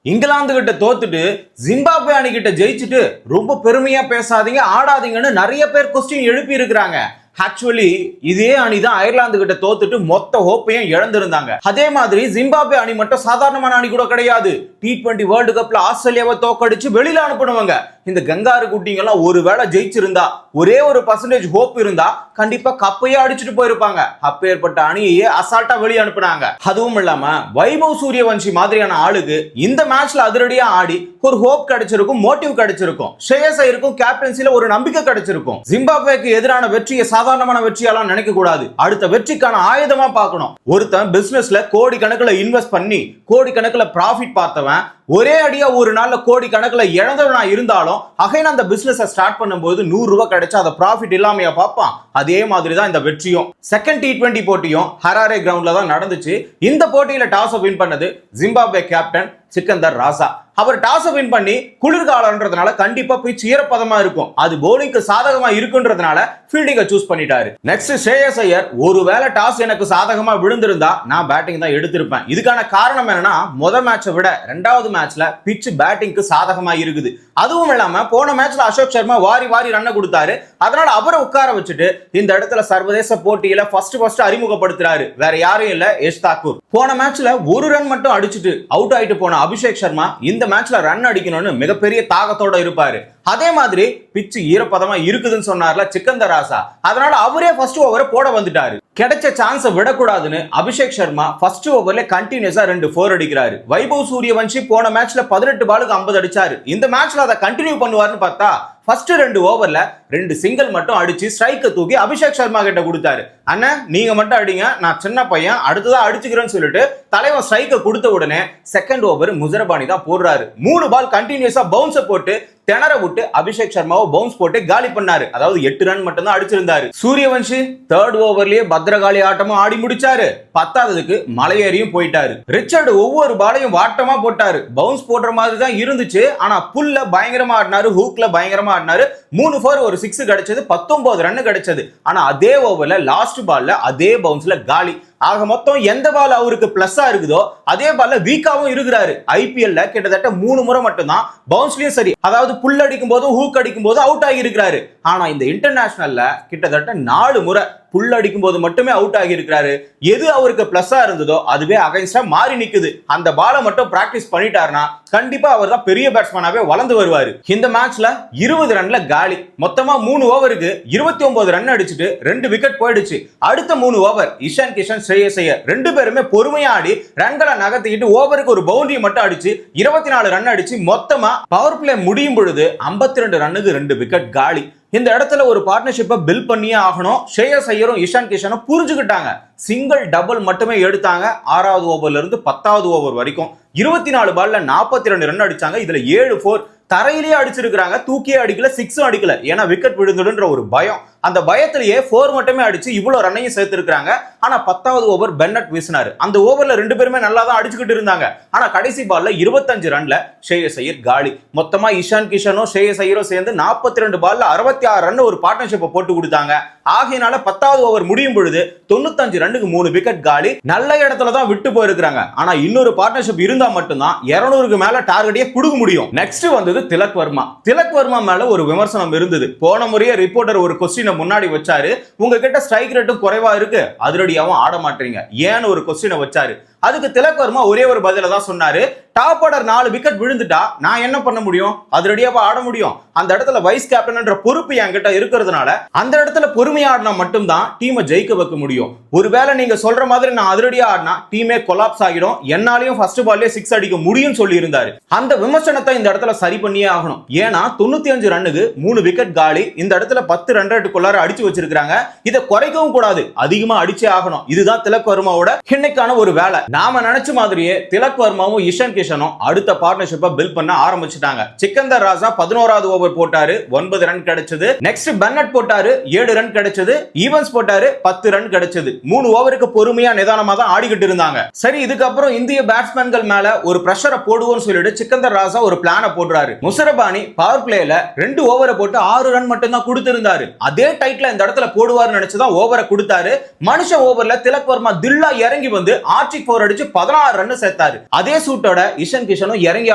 இங்கிலாந்து கிட்ட தோத்துட்டு ஜிம்பாப்வே அணி கிட்ட ஜெயிச்சுட்டு ரொம்ப பெருமையா பேசாதீங்க ஆடாதீங்கன்னு நிறைய பேர் கொஸ்டின் எழுப்பி இருக்கிறாங்க. ஆக்சுவலி இதே அணி தான் அயர்லாந்து கிட்ட தோத்துட்டு மொத்த ஹோப்பையும் இழந்திருந்தாங்க. அதே மாதிரி ஜிம்பாப்வே அணி மட்டும் சாதாரணமான அணி கூட கிடையாது. T20 வேர்ல்டு கப்ல ஆஸ்திரேலியாவை தோக்கடிச்சு வெளியில அனுப்பினவங்க. இந்த கங்காரு குட்டிங்க எல்லாம் ஒருவேளை ஜெயிச்சிருந்தா ஒரே ஒரு பர்சன்டேஜ் ஹோப் இருந்தா கண்டிப்பா கப்பையே அடிச்சுட்டு போயிருப்பாங்க. அப்பேற்பட்ட அணியையே அசால்ட்டா வெளியே அனுப்புனாங்க. அதுவும் இல்லாம வைபவ் சூரியவன்ஷி மாதிரியான ஆளுக்கு இந்த மேட்ச்ல அதிரடியா ஆடி ஒரு ஹோப் கிடைச்சிருக்கும், மோட்டிவ் கிடைச்சிருக்கும். ஷ்ரேயஸ் ஐயருக்கும் கேப்டன்சில ஒரு நம்பிக்கை கிடைச்சிருக்கும். ஜிம்பாப்வேக்கு எதிரான வெற்றியை சாதாரணமான வெற்றியெல்லாம் நினைக்க கூடாது. அடுத்த வெற்றிக்கான ஆயுதமா பார்க்கணும். ஒருத்தன் பிசினஸ்ல கோடி கணக்குல இன்வெஸ்ட் பண்ணி கோடி கணக்குல ப்ராஃபிட் பார்த்தவன் ஒரே அடியா ஒரு நாள்ல கோடி கணக்குல இழந்தவனா இருந்தாலும் அகைன் அந்த பிசினஸ் ஸ்டார்ட் பண்ணும்போது 100 ரூபாய் கிடைச்சா அதை ப்ராஃபிட் இல்லாமையா பார்ப்பான். அதே மாதிரி தான் இந்த வெற்றியும். செகண்ட் T20 போட்டியும் ஹராரே கிரவுண்ட்ல தான் நடந்துச்சு. இந்த போட்டியில டாஸ் வின் பண்ணது ஜிம்பாப்வே கேப்டன் சிக்கந்தர் ராசா. அவர் டாஸ் வின் பண்ணி குளிர்காலம்ன்றதுனால கண்டிப்பா பிட்ச் ஈரப்பதமா இருக்கும். அது போலிங்க்கு சாதகமா இருக்குன்றதுனால ஃபீல்டிங்கை சூஸ் பண்ணிட்டாரு. நெக்ஸ்ட் ஷ்ரேயஸ் ஐயர், ஒருவேளை டாஸ் எனக்கு சாதகமா விழுந்திருந்தா நான் பேட்டிங் தான் எடுத்திருப்பேன். இதுக்கான காரணம் என்னன்னா முதல் மேட்சை விட ரெண்டாவது மேட்ச்ல பிட்ச் பேட்டிங்க்கு சாதகமா இருக்குது. அதுவும் இல்லாம போன மேட்ச்ல அசோக் சர்மா வாரி வாரி ரன்னை கொடுத்தாரு. அதனால அவரை உட்கார வச்சுட்டு இந்த இடத்துல சர்வதேச போட்டியில ஃபர்ஸ்ட் அறிமுகப்படுத்துறாரு. வேற யாரும் இல்ல, யஷ் தாக்கூர். போன மேட்ச்ல ஒரு ரன் மட்டும் அடிச்சுட்டு அவுட் ஆயிட்டு போன அபிஷேக் சர்மா இந்த மேட்ச்ல ரன் அடிக்கணும்னு மிகப்பெரிய தாகத்தோட இருப்பாரு. அதே மாதிரி பிட்ச் ஈரப்பதமா இருக்குதுன்னு சொன்னார்ல சிக்கந்தர் ராசா, அதனால அவரே ஃபர்ஸ்ட் ஓவரை போட வந்துட்டாரு. கிடைச்ச சான்ஸை விடக்கூடாதுன்னு அபிஷேக் சர்மா ஃபர்ஸ்ட் ஓவர்ல கண்டினியூஸா 2 4 அடிக்கிறாரு. வைபவ் சூரியவன்ஷி போன மேட்ச்ல 18 பாலுக்கு 50 அடிச்சாரு. இந்த மேட்ச்ல அதை கண்டினியூ பண்ணுவாருன்னு பார்த்தா ஃபர்ஸ்ட் 2 ஓவர்ல 2 சிங்கிள் மட்டும் அடிச்சு ஸ்ட்ரைக்கை தூக்கி அபிஷேக் சர்மா கிட்ட கொடுத்தாரு. அண்ணா நீங்க மட்டும் அடிங்க, நான் சின்ன பையன் அடுத்ததா அடிச்சுக்கிறேன்னு சொல்லிட்டு தலைவன் ஸ்ட்ரைக்கை கொடுத்த உடனே செகண்ட் ஓவர் முசரபானி தான் போடுறாரு. 3 பால் கண்டினியூஸா பவுன்ஸை போட்டு திணற விட்டு அபிஷேக் சர்மாவை பவுன்ஸ் போட்டு காலி பண்ணாரு. அதாவது 8 ரன் மட்டும் தான் அடிச்சிருந்தாரு. சூரியவன்ஷி தேர்ட் ஓவர்லயே பத்ரகாளி ஆட்டமும் ஆடி முடிச்சாரு. 10ஆவதுக்கு மலையேறியும் போயிட்டாரு. ரிச்சர்டு ஒவ்வொரு பாலையும் வாட்டமா போட்டாரு. பவுன்ஸ் போடுற மாதிரி தான் இருந்துச்சு. ஆனா புல்ல பயங்கரமா ஆடினாரு, ஹூக்ல பயங்கரமா ஆடினாரு. 3 4 ஒரு 6 கிடைச்சது, 19 ரன் கிடைச்சது. ஆனா அதே ஓவர்ல லாஸ்ட் பால்ல அதே பவுன்ஸ்ல காலி. ஆக மொத்தம் எந்த பால் அவருக்கு பிளஸ்ஸா இருக்குதோ அதே பால்ல வீக்காவும் இருக்கிறாரு. ஐபிஎல்ல கிட்டத்தட்ட 3 முறை மட்டும் தான் பவுன்ஸ்லயும் சரி, அதாவது புல் அடிக்கும் போதும் ஹூக் அடிக்கும் போதும் அவுட் ஆகி இருக்கிறாரு. ஆனா இந்த இன்டர்நேஷனல்ல கிட்டத்தட்ட 4 முறை புல் அடிக்கும் போது மட்டுமே அவுட் ஆகி இருக்கிறாரு. எது அவருக்கு பிளஸ்ஸா இருந்ததோ அதுவே அகைன்ஸ்டா மாறி நிக்குது. அந்த பாலை மட்டும் பிராக்டிஸ் பண்ணிட்டாருன்னா கண்டிப்பா அவர் தான் பெரிய பேட்ஸ்மேனாவே வளர்ந்து வருவாரு. இந்த மேட்ச்ல 20 ரன்ல காலி. மொத்தமா 3 ஓவருக்கு 29 ரன் அடிச்சுட்டு 2 விக்கெட் போயிடுச்சு. அடுத்த 3 ஓவர் இஷான் கிஷன், ஷ்ரேயஸ் ஐயர் 2 பேருமே பொறுமையா ஆடி ரன்களை நகர்த்திக்கிட்டு ஓவருக்கு ஒரு பவுண்டரி மட்டும் அடிச்சு 24 ரன் அடிச்சு மொத்தமா பவர் பிளே முடியும் பொழுது 52 ரன்னுக்கு 2 விக்கெட் காலி. இந்த இடத்துல ஒரு பார்ட்னர்ஷிப்பை பில்ட் பண்ணியே ஆகணும். ஷ்ரேயஸ் ஐயரும் இஷான் கிஷனும் புரிஞ்சுக்கிட்டாங்க. சிங்கிள் டபுள் மட்டுமே எடுத்தாங்க. 6வது ஓவர்ல இருந்து 10வது ஓவர் வரைக்கும் 24 பால்ல 42 ரன் அடிச்சாங்க. இதுல 7 4 தரையிலேயே அடிச்சிருக்காங்க. தூக்கியே அடிக்கல, 6 அடிக்கல. ஏன்னா விக்கெட் விழுந்துடுன்ற ஒரு பயம். அந்த பயத்திலேயே 4 மட்டுமே அடிச்சு இவ்வளவு ரன்னையும் சேர்த்திருக்காங்க. ஆனா 10வது ஓவர் பென்னட் வீசினாரு. அந்த ஓவர்ல 2 பேருமே நல்லா தான் அடிச்சுக்கிட்டு இருந்தாங்க. ஆனா கடைசி பால்ல 25 ரன்ல ஷ்ரேயஸ் ஐயர் காலி. மொத்தமா இஷான் கிஷனும் ஷ்ரேயஸ் ஐயரும் சேர்ந்து 42 பால்ல 66 ரன் ஒரு பார்ட்னர்ஷிப்பை போட்டு கொடுத்தாங்க. ஆகையினால 10வது ஓவர் முடியும் பொழுது 95 ரன்னுக்கு 3 விக்கெட் காலி. நல்ல இடத்துல தான் விட்டு போயிருக்காங்க. ஆனா இன்னொரு பார்ட்னர்ஷிப் இருந்தா மட்டும்தான் 200க்கு மேல டார்கெட்டே கொடுக்க முடியும். நெக்ஸ்ட் வந்தது திலக் வர்மா. திலக் வர்மா மேல ஒரு விமர்சனம் இருந்தது. போன முறையே ரிப்போர்ட்டர் ஒரு கொஸ்டின் முன்னாடி வச்சாரு, உங்ககிட்ட ஸ்ட்ரைக் ரேட்டும் குறைவா இருக்கு, அதிரடியாவும் ஆட மாட்டீங்க ஏன்னு ஒரு கொஸ்டினை வச்சாரு. அதுக்கு திலக் வர்மா ஒரே ஒரு பதில தான் சொன்னாரு. டாப் ஆர்டர் 4 விக்கெட் விழுந்துட்டா நான் என்ன பண்ண முடியும்? அதிரடியாவா ஆட முடியும். அந்த இடத்துல வைஸ் கேப்டன் பொறுப்பு என்கிட்ட இருக்கிறதுனால அந்த இடத்துல பொறுமையா ஆடினா மட்டும்தான் டீமை ஜெயிக்க வைக்க முடியும். ஒருவேளை நீங்க சொல்ற மாதிரி நான் அதிரடியா ஆடினா டீமே கொலாப்ஸ் ஆகிடும், என்னாலையும் ஃபர்ஸ்ட் பால்லே 6 அடிக்க முடியும் சொல்லி இருந்தாரு. அந்த விமர்சனத்தை இந்த இடத்துல சரி பண்ணியே ஆகணும். ஏன்னா 95 ரன்னுக்கு 3 விக்கெட் காலி. இந்த இடத்துல 10 ரன் ரேட்டுக்குள்ளார அடிச்சு வச்சிருக்காங்க. இதை குறைக்கவும் கூடாது, அதிகமா அடிச்சே ஆகணும். இதுதான் திலக் வர்மாவோட இன்னைக்கான ஒரு வேலை. நாம நினைச்ச மாதிரியே திலக் வர்மாவும் இஷான் கிஷனும் அடுத்த பார்ட்னர்ஷிப்பை பில்ட் பண்ண ஆரம்பிச்சுட்டாங்க. சிக்கந்தர் ராசா 11வது ஓவர் போட்டாரு, 9 ரன் கிடைச்சது. நெக்ஸ்ட் பென்னட் போட்டாரு, 7 ரன் கிடைச்சது. ஈவன்ஸ் போட்டாரு, 10 ரன் கிடைச்சது. 3 ஓவருக்கு பொறுமையா நிதானமா தான் ஆடிக்கிட்டு இருந்தாங்க. சரி, இதுக்கப்புறம் இந்திய பேட்ஸ்மேன்கள் மேல ஒரு பிரஷரை போடுவோம்னு சொல்லிட்டு சிக்கந்தர் ராசா ஒரு பிளானை போடுறாரு. முசரபானி பவர் பிளேல 2 ஓவரை போட்டு 6 ரன் மட்டும் தான் கொடுத்திருந்தாரு. அதே டைட்ல இந்த இடத்துல போடுவார்னு நினைச்சுதான் ஓவரை கொடுத்தாரு. மனுஷன் ஓவர்ல திலக் வர்மா தில்லா இறங்கி வந்து ஆர்டிக் ஓவர் அடிச்சு 16 ரன் சேர்த்தாரு. அதே சூட்டோட இஷன் கிஷனும் இறங்கி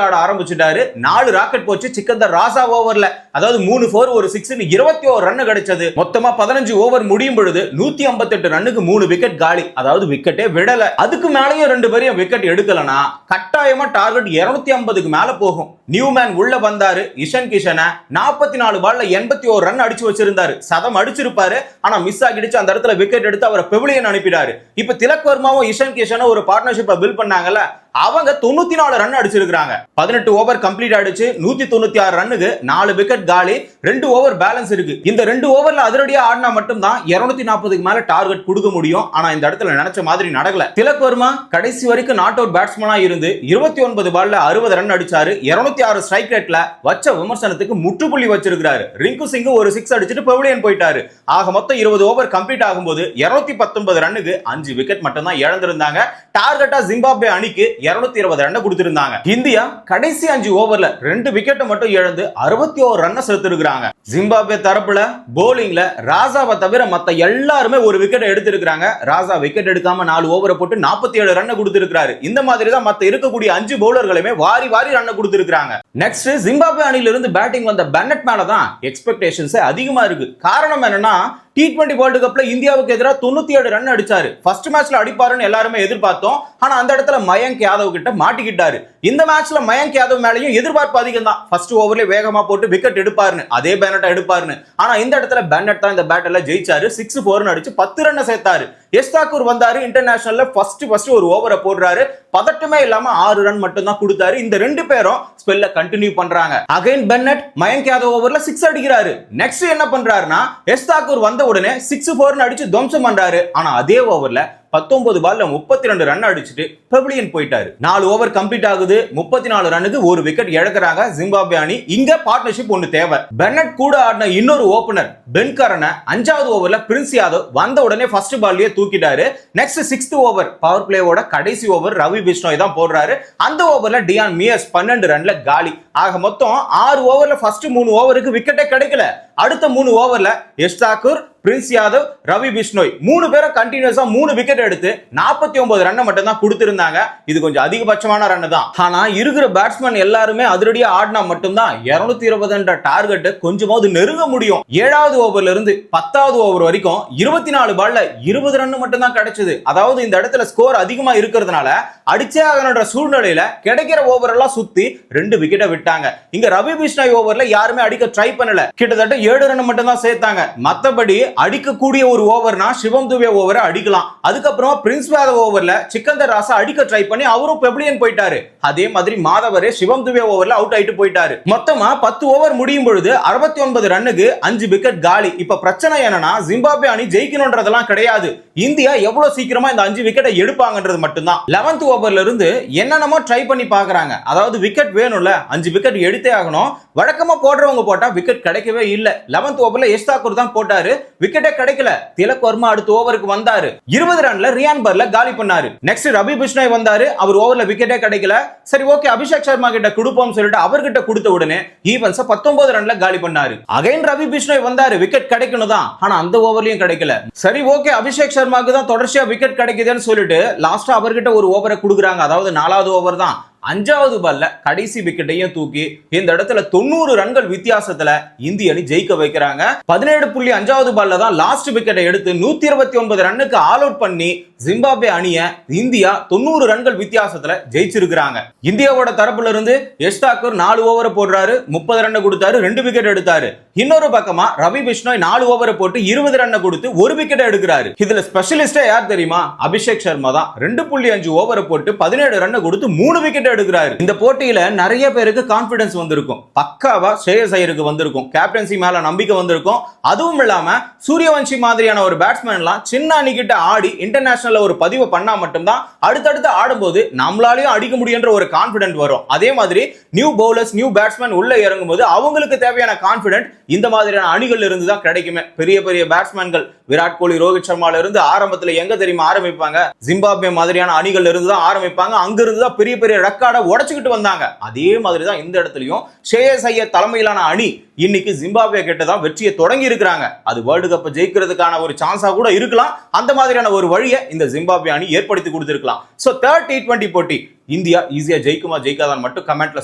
ஆட ஆரம்பிச்சுட்டாரு. 4 ராக்கெட் போச்சு சிக்கந்தர் ராசா ஓவர்ல. அதாவது 3 4 ஒரு 6 21 ரன் கிடைச்சது. மொத்தமா 15 ஓவர் முடியும் பொழுது 158 ரன்னுக்கு 3 விக்கெட் காலி. அதாவது விக்கெட்டே விடல. அதுக்கு மேலயும் 2 பேரையும் விக்கெட் எடுக்கலனா கட்டாயமா டார்கெட் 250க்கு மேல போகும். நியூமேன் உள்ள வந்தாரு. இஷன் கிஷனை 44 பால்ல 81 ரன் அடிச்சு வச்சிருந்தாரு. சதம் அடிச்சிருப்பாரு, ஆனா மிஸ் ஆகிடுச்சு. அந்த இடத்துல விக்கெட் எடுத்து அவரை பெவிலியன் அனுப்பிட்டாரு. இப்ப திலக் வர்மாவும் இஷன் கிஷனும் ஒரு பார்ட்னர்ஷிப்பை பில்ட் பண்ணாங்கல்ல, அவங்க 94 ரன் அடிச்சிருக்காங்க. 18 ஓவர் கம்ப்ளீட் ஆயிடுச்சு. 196 ரன்னுக்கு 4 விக்கெட் காலி. 2 ஓவர் பேலன்ஸ் இருக்கு. இந்த 2 ஓவர்ல அதிரடியா ஆடினா மட்டும் தான் 240க்கு மேல டார்கெட் கொடுக்க முடியும். ஆனா இந்த இடத்துல நினைச்ச மாதிரி நடக்கல. திலக் வர்மா கடைசி வரைக்கும் நாட் அவுட் பேட்ஸ்மேனா இருந்து 29 பால்ல 60 ரன் அடிச்சாரு. 206 ஸ்ட்ரைக் ரேட்ல வச்ச விமர்சனத்துக்கு முற்றுப்புள்ளி வச்சிருக்காரு. ரிங்கு சிங் ஒரு 6 அடிச்சிட்டு பெவிலியன் போயிட்டாரு. ஆக மொத்தம் 20 ஓவர் கம்ப்ளீட் ஆகும்போது 219 ரன்னுக்கு 5 விக்கெட் மட்டும் தான் இழந்திருந்தாங்க. டார்கெட்டா ஜிம்பாப்வே அணிக்கு 220 ரன் கொடுத்திருந்தாங்க. இந்தியா கடைசி 5 ஓவர்ல 2 விக்கெட் மட்டும் இழந்து 61 ரன் சேர்த்திருக்காங்க. ஜிம்பாப்வே தரப்புல போலிங்ல ராசாவை தவிர மத்த எல்லாருமே ஒரு விக்கெட் எடுத்திருக்காங்க. ராசா விக்கெட் எடுக்காம 4 ஓவரை போட்டு 47 ரன் கொடுத்திருக்காரு. இந்த மாதிரி தான் மத்த இருக்கக்கூடிய 5 பவுலர்களுமே வாரி வாரி ரன் கொடுத்திருக்காங்க. நெக்ஸ்ட் ஜிம்பாப்வே அணியில இருந்து பேட்டிங் வந்த பென்னட் மேல தான் எக்ஸ்பெக்டேஷன்ஸ் அதிகமா இருக்கு. காரணம் என்னன்னா, T20 வேர்ல்டு கப்ல இந்தியாவுக்கு எதிராக 97 ரன் அடிச்சாரு. ஃபர்ஸ்ட் மேட்ச்ல அடிப்பாருன்னு எல்லாருமே எதிர்பார்த்தோம். ஆனா அந்த இடத்துல மயங்க் யாதவ் கிட்ட மாட்டிக்கிட்டாரு. இந்த மேட்ச்ல மயங்க் யாதவ் மேலயும் எதிர்பார்ப்பு அதிகம் தான். ஃபர்ஸ்ட் ஓவர்ல வேகமா போட்டு விக்கெட் எடுப்பாருன்னு, அதே பென்னட் எடுப்பாருன்னு. ஆனா இந்த இடத்துல பென்னட் தான் இந்த பேட்டர்ல ஜெயிச்சாரு. 6-4 அடிச்சு 10 ரன் சேர்த்தாரு. எஸ் தாக்கூர் வந்தாரு. இன்டர்நேஷனல்ல ஃபர்ஸ்ட் ஒரு ஓவரை போடுறாரு. பதட்டமே இல்லாம 6 ரன் மட்டும் தான் கொடுத்தாரு. இந்த 2 பேரும் ஸ்பெல்ல கண்டினியூ பண்றாங்க. அகைன் பென்னட் மயங்க் யாதவ் ஓவர்ல 6 அடிக்கிறாரு. நெக்ஸ்ட் என்ன பண்றாருன்னா, எஸ் தாக்கூர் வந்த உடனே 6-4 அடிச்சு துவம்சம் பண்றாரு. ஆனா அதே ஓவர்ல 19 பால்ல 32 ரன் அடிச்சுட்டு பெவிலியன் போயிட்டாரு. 4 ஓவர் கம்ப்ளீட் ஆகுது. 34 ரன்னுக்கு ஒரு விக்கெட் இழக்கிறாங்க ஜிம்பாப்வே அணி. இங்க பார்ட்னர்ஷிப் ஒன்னு தேவை. பென்னட் கூட ஆடின இன்னொரு ஓபனர் பென் கரனை 5வது ஓவர்ல பிரின்ஸ் யாதவ் வந்த உடனே ஃபர்ஸ்ட் பால்லயே தூக்கிட்டாரு. நெக்ஸ்ட் 6th ஓவர் பவர் பிளேவோட கடைசி ஓவர் ரவி பிஷ்ணோய் தான் போடுறாரு. அந்த ஓவர்ல டியான் மியர்ஸ் 12 ரன்ல காலி. ஆக மொத்தம் 6 ஓவர்ல ஃபர்ஸ்ட் 3 ஓவருக்கு விக்கெட்டே கிடைக்கல. அடுத்த 3 ஓவர்ல எஸ் தாக்கூர், பிரின்ஸ் யாதவ், ரவி பிஷ்ணோய் 3 பேரும் கண்டினியூஸா 3 விக்கெட் எடுத்து 49 ரன் மட்டும் தான் கொடுத்திருந்தாங்க. இது கொஞ்சம் அதிகபட்சமான ரன் தான். ஆனா இருக்கிற பேட்ஸ்மேன் எல்லாருமே அதிரடியா ஆடினா மட்டும் தான் 220 என்ற டார்கெட் கொஞ்சமாவது நெருங்க முடியும். 7வது ஓவர்ல இருந்து 10வது ஓவர் வரைக்கும் 24 பால்ல 20 ரன் மட்டும் தான் கிடைச்சது. அதாவது இந்த இடத்துல ஸ்கோர் அதிகமா இருக்கிறதுனால அடிச்சே ஆகணுன்ற சூழ்நிலையில கிடைக்கிற ஓவர் எல்லாம் சுத்தி 2 விக்கெட்டை விட்டாங்க. இங்க ரவி பிஷ்ணோய் ஓவர்ல யாருமே அடிக்க ட்ரை பண்ணல. கிட்டத்தட்ட 7 ரன் மட்டும் தான் சேர்த்தாங்க. மத்தபடி அடிக்கக்கூடிய ஒரு ஓவர்னா சிவம் துபே ஓவரை அடிக்கலாம். அதுக்கப்புறமா பிரின்ஸ் யாதவ் ஓவர்ல சிக்கந்தர் ராசா அடிக்க ட்ரை பண்ணி அவரும் பெவிலியன் போயிட்டாரு. அதே மாதிரி மாதவரே சிவம் துபே ஓவர்ல அவுட் ஆயிட்டு போயிட்டாரு. மொத்தமா 10 ஓவர் முடியும் பொழுது 69 ரன்னுக்கு 5 விக்கெட் காலி. இப்ப பிரச்சனை என்னன்னா, ஜிம்பாப்வே அணி ஜெயிக்கணும்ன்றதெல்லாம் கிடையாது. இந்தியா எவ்வளவு சீக்கிரமா இந்த 5 விக்கெட்டை எடுப்பாங்கன்றது மட்டும்தான். 11th ஓவர்ல இருந்து என்னென்னமோ ட்ரை பண்ணி பாக்குறாங்க. அதாவது விக்கெட் வேணும்ல, 5 விக்கெட் எடுத்தே ஆகணும். வழக்கமா போடுறவங்க போட்டா விக்கெட் கிடைக்கவே இல்ல. 11th ஓவர்ல எஸ் தாக்கூர் தான் போட்டாரு. விக்கெட்டே கிடைக்கல. திலக் வர்மா அடுத்த ஓவருக்கு வந்தாரு. 20 ரன்ல ரியான் பர்ல காலி பண்ணாரு. நெக்ஸ்ட் ரவி பிஷ்ணோய் வந்தாரு. அவர் ஓவர்ல விக்கெட்டே கிடைக்கல. சரி ஓகே, அபிஷேக் சர்மா கிட்ட கொடுப்போம் சொல்லிட்டு அவர்கிட்ட கொடுத்த உடனே ஈவன்ஸ் 19 ரன்ல காலி பண்ணாரு. அகைன் ரவி பிஷ்ணோய் வந்தாரு. விக்கெட் கிடைக்கணும் தான், ஆனா அந்த ஓவர்லயும் கிடைக்கல. சரி ஓகே, அபிஷேக் சர்மாக்கு தான் தொடர்ச்சியா விக்கெட் கிடைக்குதுன்னு சொல்லிட்டு லாஸ்டா அவர்கிட்ட ஒரு ஓவரை கொடுக்குறாங்க. அதாவது 4வது ஓவர் தான். 5வது பால்ல கடைசி விக்கெட்டையும் தூக்கி இந்த இடத்துல 90 ரன்கள் வித்தியாசத்துல இந்திய அணி ஜெயிக்க வைக்கிறாங்க. 17.5வது பால்ல தான் லாஸ்ட் விக்கெட்டை எடுத்து 129 ரன்னுக்கு ஆல் அவுட் பண்ணி ஜிம்பாப்வே அணிய இந்தியா 90 ரன்கள் வித்தியாசத்துல ஜெயிச்சிருக்காங்க. இந்தியாவோட தரப்புல இருந்து எஸ் தாக்கூர் 4 ஓவரை போடுறாரு. 30 ரன் கொடுத்தாரு. 2 விக்கெட் எடுத்தாரு. இன்னொரு பக்கமா ரவி பிஷ்ணோய் 4 ஓவரை போட்டு 20 ரன் கொடுத்து 1 விக்கெட் எடுக்கிறாரு. இதுல ஸ்பெஷலிஸ்டே யார் தெரியுமா? அபிஷேக் சர்மா தான். 2.5 ஓவரை போட்டு 17 ரன் கொடுத்து 3 விக்கெட் எடுக்கிறாரு. இந்த போட்டியில நிறைய பேருக்கு கான்பிடன்ஸ் வந்திருக்கும். பக்காவா ஸ்ரேயஸ் ஐயருக்கு வந்திருக்கும். கேப்டன்சி மேல நம்பிக்கை வந்திருக்கும். அதுவும் இல்லாம சூரியவன்ஷி மாதிரியான ஒரு பேட்ஸ்மேன் எல்லாம் சின்ன அணிகிட்ட ஆடி இன்டர்நேஷனல்ல ஒரு பதிவு பண்ணா மட்டும்தான் அடுத்தடுத்து ஆடும்போது நம்மளாலையும் அடிக்க முடியுன்ற ஒரு கான்பிடன்ட் வரும். அதே மாதிரி நியூ பவுலர்ஸ், நியூ பேட்ஸ்மேன் உள்ள இறங்கும் போது அவங்களுக்கு தேவையான கான்பிடன்ட் இந்த மாதிரியான அணிகள் இருந்து தான் கிடைக்குமே. பெரிய பெரிய பேட்ஸ்மேன்கள் விராட் கோலி, ரோஹித் சர்மால இருந்து ஆரம்பத்துல எங்க தெரியுமா ஆரம்பிப்பாங்க? ஜிம்பாப்வே மாதிரியான அணிகள் இருந்து தான் ஆரம்பிப்பாங்க. அங்க இருந்து தான் பெரிய பெரிய ரெக்கார்ட் ரெக்கார்டை உடைச்சுக்கிட்டு வந்தாங்க. அதே மாதிரி தான் இந்த இடத்துலயும் ஷ்ரேயஸ் ஐயர் தலைமையிலான அணி இன்னைக்கு ஜிம்பாப்வே கிட்ட தான் வெற்றியை தொடங்கி இருக்கிறாங்க. அது வேர்ல்டு கப் ஜெயிக்கிறதுக்கான ஒரு சான்ஸா கூட இருக்கலாம். அந்த மாதிரியான ஒரு வழியை இந்த ஜிம்பாப்வே அணி ஏற்படுத்தி கொடுத்திருக்கலாம். சோ தேர்ட் T20 போட்டி இந்தியா ஈஸியா ஜெயிக்குமா ஜெயிக்காதான்னு மட்டும் கமெண்ட்ல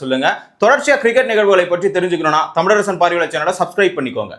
சொல்லுங்க. தொடர்ச்சியா கிரிக்கெட் நிகழ்வுகளை பற்றி தெரிஞ்சுக்கணும்னா தமிழரசன் பார்வையாளர் சேனலை சப்ஸ்கிரைப் பண்ணிக்கோங்க.